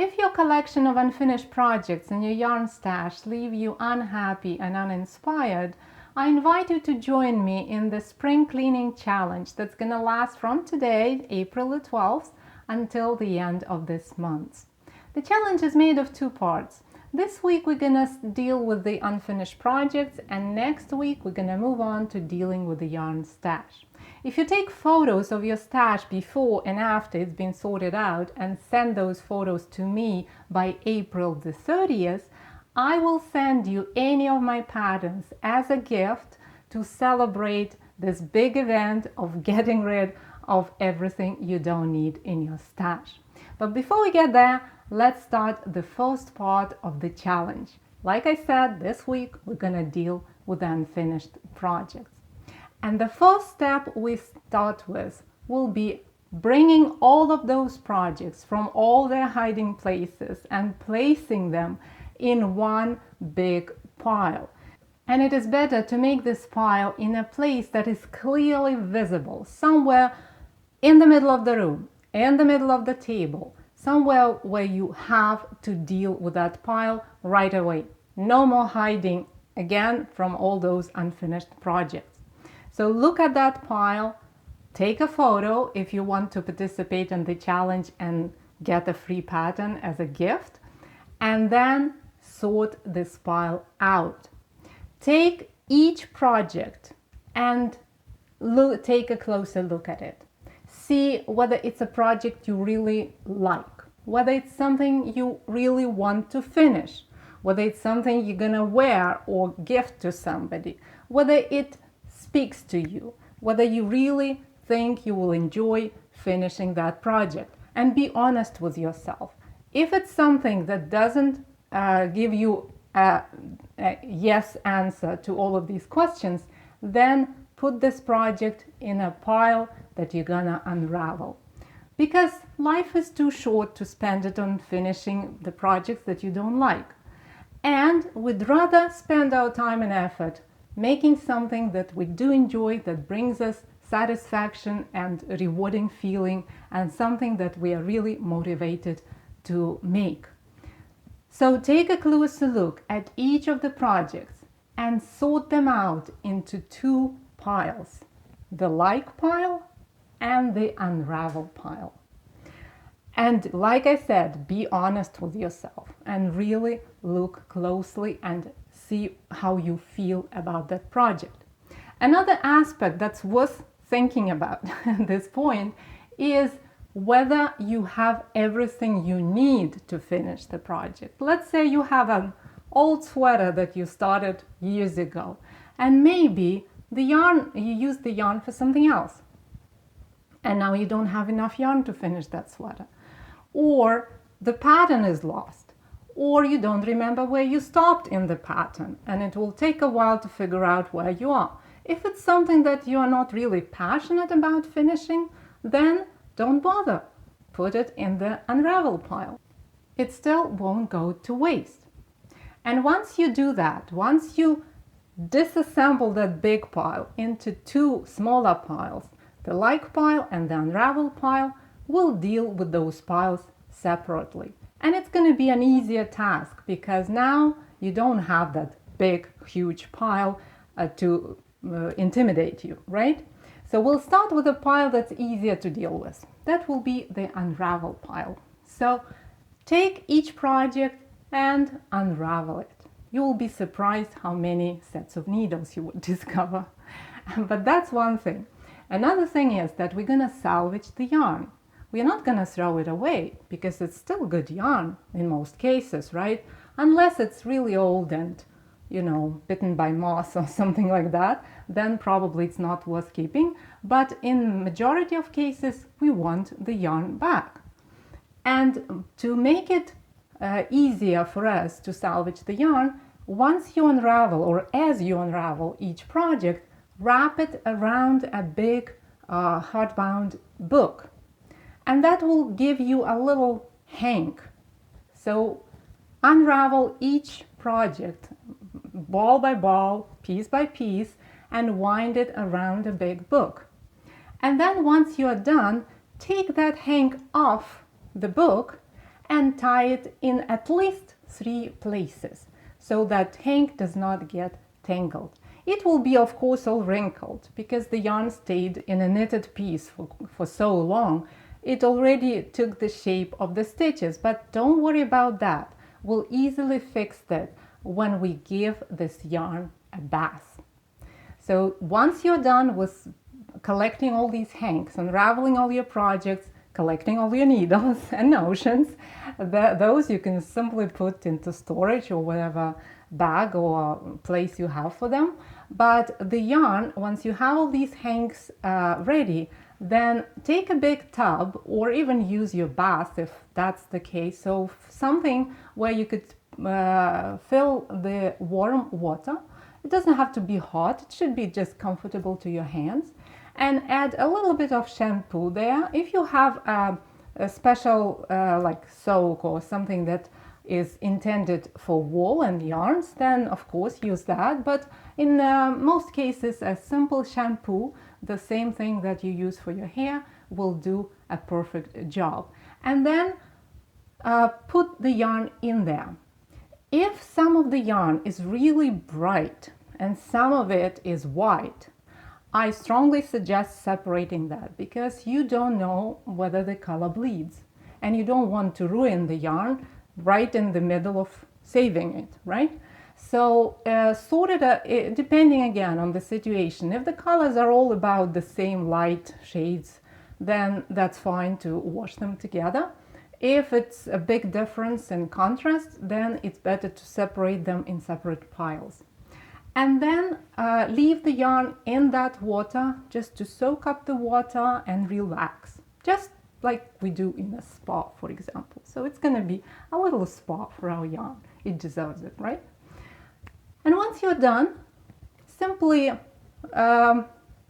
If your collection of unfinished projects and your yarn stash leave you unhappy and uninspired, I invite you to join me in the Spring Cleaning Challenge that's going to last from today, April the 12th, until the end of this month. The challenge is made of 2 parts. This week we're going to deal with the unfinished projects, and next week we're going to move on to dealing with the yarn stash. If you take photos of your stash before and after it's been sorted out and send those photos to me by April the 30th, I will send you any of my patterns as a gift to celebrate this big event of getting rid of everything you don't need in your stash. But before we get there, let's start the first part of the challenge. Like I said, this week we're going to deal with the unfinished projects. And the first step we start with will be bringing all of those projects from all their hiding places and placing them in one big pile. And it is better to make this pile in a place that is clearly visible, somewhere in the middle of the room, in the middle of the table, somewhere where you have to deal with that pile right away. No more hiding again from all those unfinished projects. So look at that pile, take a photo if you want to participate in the challenge and get a free pattern as a gift, and then sort this pile out. Take each project and take a closer look at it. See whether it's a project you really like, whether it's something you really want to finish, whether it's something you're gonna wear or gift to somebody, whether it speaks to you, whether you really think you will enjoy finishing that project. And be honest with yourself. If it's something that doesn't give you a yes answer to all of these questions, then put this project in a pile that you're gonna unravel. Because life is too short to spend it on finishing the projects that you don't like. And we'd rather spend our time and effort making something that we do enjoy, that brings us satisfaction and rewarding feeling, and something that we are really motivated to make. So take a closer look at each of the projects and sort them out into 2 piles, the like pile and the unravel pile. And like I said, be honest with yourself and really look closely and see how you feel about that project. Another aspect that's worth thinking about at this point is whether you have everything you need to finish the project. Let's say you have an old sweater that you started years ago, and maybe the yarn, you used the yarn for something else, and now you don't have enough yarn to finish that sweater. Or the pattern is lost, or you don't remember where you stopped in the pattern, and it will take a while to figure out where you are. If it's something that you are not really passionate about finishing, then don't bother. Put it in the unravel pile. It still won't go to waste. And once you do that, once you disassemble that big pile into 2 smaller piles, the like pile and the unravel pile, we'll deal with those piles separately. And it's going to be an easier task because now you don't have that big, huge pile to intimidate you, right? So we'll start with a pile that's easier to deal with. That will be the unravel pile. So take each project and unravel it. You will be surprised how many sets of needles you would discover. But that's one thing. Another thing is that we're going to salvage the yarn. We're not going to throw it away because it's still good yarn in most cases, right? Unless it's really old and, you know, bitten by moss or something like that, then probably it's not worth keeping. But in majority of cases, we want the yarn back. And to make it easier for us to salvage the yarn, once you unravel, or as you unravel each project, wrap it around a big hardbound book. And that will give you a little hank. So unravel each project ball by ball, piece by piece, and wind it around a big book. And then once you are done, take that hank off the book and tie it in at least 3 places so that hank does not get tangled. It will be, of course, all wrinkled because the yarn stayed in a knitted piece for so long. It already took the shape of the stitches, but don't worry about that. We'll easily fix that when we give this yarn a bath. So once you're done with collecting all these hanks, unraveling all your projects, collecting all your needles and notions, those you can simply put into storage or whatever bag or place you have for them. But the yarn, once you have all these hanks ready, then take a big tub or even use your bath if that's the case. So something where you could fill the warm water. It doesn't have to be hot, it should be just comfortable to your hands. And add a little bit of shampoo there. If you have a special like soak or something that is intended for wool and yarns, then of course use that. But in most cases, a simple shampoo, the same thing that you use for your hair, will do a perfect job. And then put the yarn in there. If some of the yarn is really bright and some of it is white, I strongly suggest separating that because you don't know whether the color bleeds and you don't want to ruin the yarn right in the middle of saving it, right? So sort it depending again on the situation. If the colors are all about the same light shades, then that's fine to wash them together. If it's a big difference in contrast, then it's better to separate them in separate piles. And then leave the yarn in that water just to soak up the water and relax. Just like we do in a spa, for example. So it's going to be a little spa for our yarn. It deserves it, right? And once you're done, simply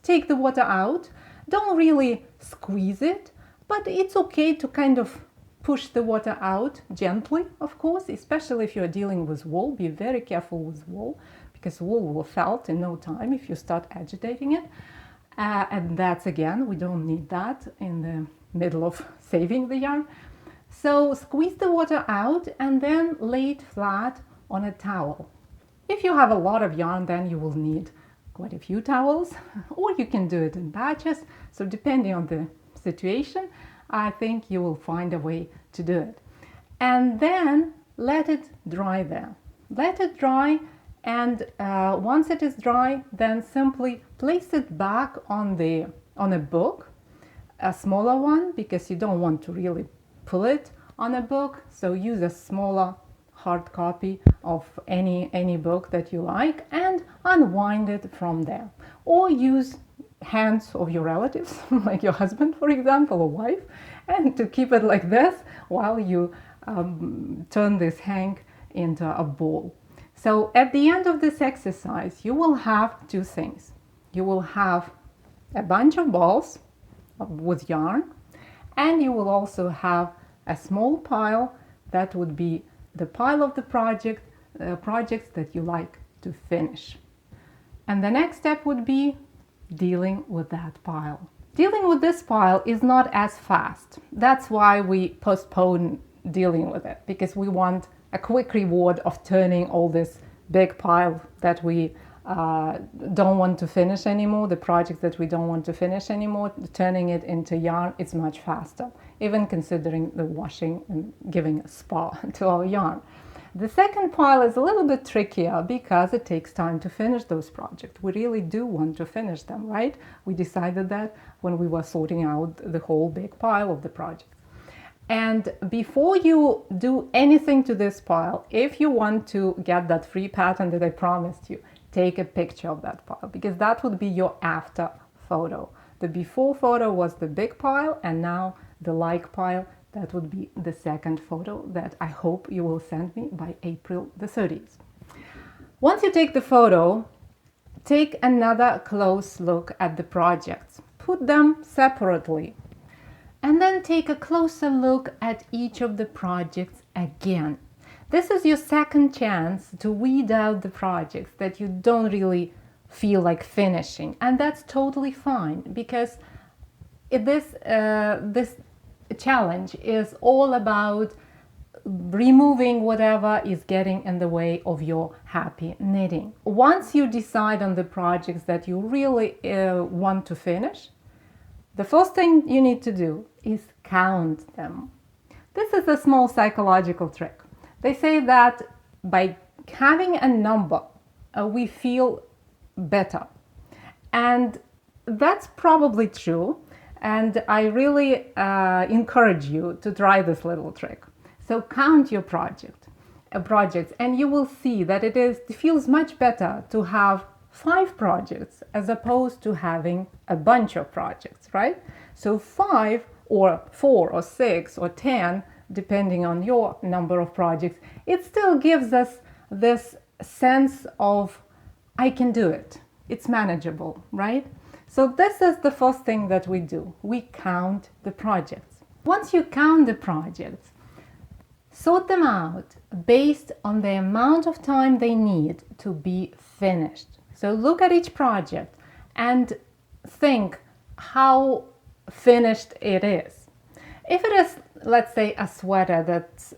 take the water out. Don't really squeeze it, but it's okay to kind of push the water out gently, of course, especially if you're dealing with wool. Be very careful with wool because wool will felt in no time if you start agitating it. And that's, again, we don't need that in the middle of saving the yarn. So squeeze the water out and then lay it flat on a towel. If you have a lot of yarn, then you will need quite a few towels, or you can do it in batches. So depending on the situation, I think you will find a way to do it. And then let it dry there. Let it dry, and once it is dry, then simply place it back on a book, a smaller one, because you don't want to really pull it on a book. So use a smaller hard copy of any book that you like and unwind it from there. Or use hands of your relatives, like your husband, for example, or wife, and to keep it like this while you turn this hank into a ball. So at the end of this exercise, you will have two things. You will have a bunch of balls with yarn, and you will also have a small pile that would be the pile of the projects that you like to finish. And the next step would be dealing with that pile. Dealing with this pile is not as fast. That's why we postpone dealing with it, because we want a quick reward of turning all this big pile that we don't want to finish anymore, the project that we don't want to finish anymore, turning it into yarn. It's much faster, even considering the washing and giving a spa to our yarn. The second pile is a little bit trickier because it takes time to finish those projects. We really do want to finish them, right? We decided that when we were sorting out the whole big pile of the project. And before you do anything to this pile, if you want to get that free pattern that I promised you, take a picture of that pile, because that would be your after photo. The before photo was the big pile, and now the like pile, that would be the second photo that I hope you will send me by April the 30th. Once you take the photo, take another close look at the projects. Put them separately. And then take a closer look at each of the projects again. This is your second chance to weed out the projects that you don't really feel like finishing. And that's totally fine, because this challenge is all about removing whatever is getting in the way of your happy knitting. Once you decide on the projects that you really want to finish, the first thing you need to do is count them. This is a small psychological trick. They say that by having a number, we feel better. And that's probably true. And I really encourage you to try this little trick. So count your projects, and you will see that it feels much better to have 5 projects as opposed to having a bunch of projects, right? So 5 or 4 or 6 or 10, depending on your number of projects, it still gives us this sense of, I can do it. It's manageable, right? So this is the first thing that we do. We count the projects. Once you count the projects, sort them out based on the amount of time they need to be finished. So look at each project and think how finished it is. If it is, let's say, a sweater that's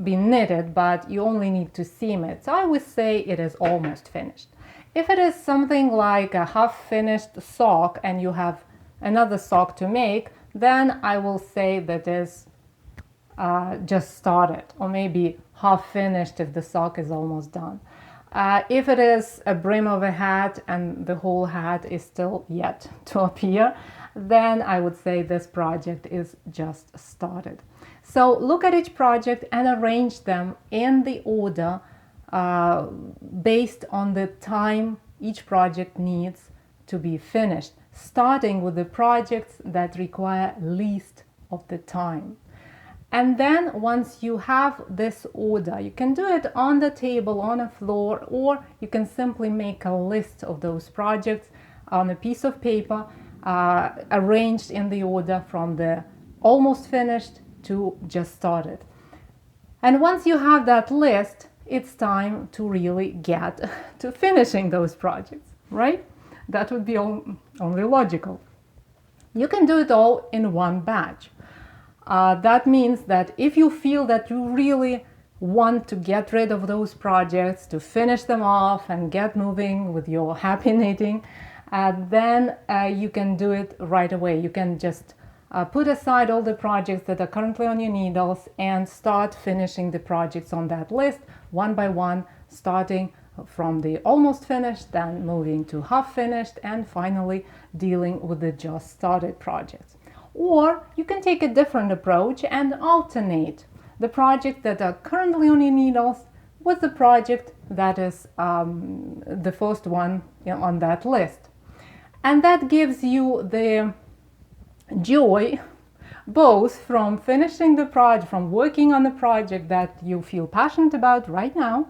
been knitted, but you only need to seam it, so I would say it is almost finished. If it is something like a half-finished sock and you have another sock to make, then I will say that is just started, or maybe half-finished if the sock is almost done. If it is a brim of a hat and the whole hat is still yet to appear, then I would say this project is just started. So look at each project and arrange them in the order based on the time each project needs to be finished, starting with the projects that require least of the time. And then once you have this order, you can do it on the table, on a floor, or you can simply make a list of those projects on a piece of paper, arranged in the order from the almost finished to just started. And once you have that list, it's time to really get to finishing those projects, right? That would be only logical. You can do it all in one batch. That means that if you feel that you really want to get rid of those projects, to finish them off and get moving with your happy knitting, then you can do it right away. You can just put aside all the projects that are currently on your needles and start finishing the projects on that list one by one, starting from the almost finished, then moving to half finished, and finally dealing with the just started projects. Or you can take a different approach and alternate the project that are currently on your needles with the project that is the first one on that list. And that gives you the joy both from finishing the project, from working on the project that you feel passionate about right now,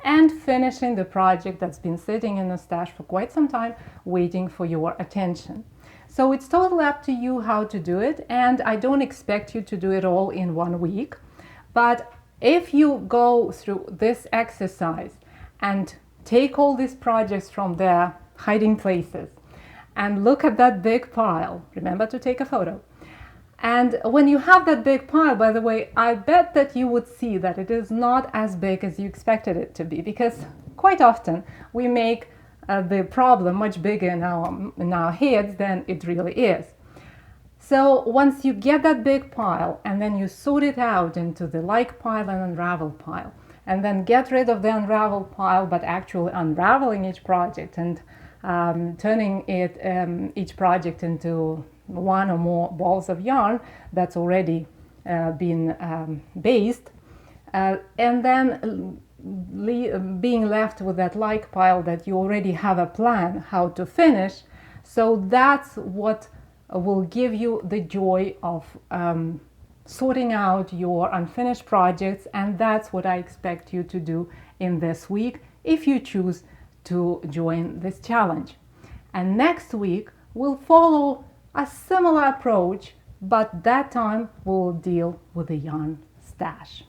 and finishing the project that's been sitting in a stash for quite some time waiting for your attention. So it's totally up to you how to do it, and I don't expect you to do it all in 1 week. But if you go through this exercise and take all these projects from their hiding places and look at that big pile, remember to take a photo. And when you have that big pile, by the way, I bet that you would see that it is not as big as you expected it to be, because quite often we make the problem much bigger in our heads than it really is. So once you get that big pile and then you sort it out into the like pile and unravel pile, and then get rid of the unravel pile, but actually unraveling each project and turning each project into one or more balls of yarn that's already been based, and then being left with that like pile that you already have a plan how to finish. So that's what will give you the joy of sorting out your unfinished projects, and that's what I expect you to do in this week if you choose to join this challenge. And next week we'll follow a similar approach, but that time we'll deal with the yarn stash.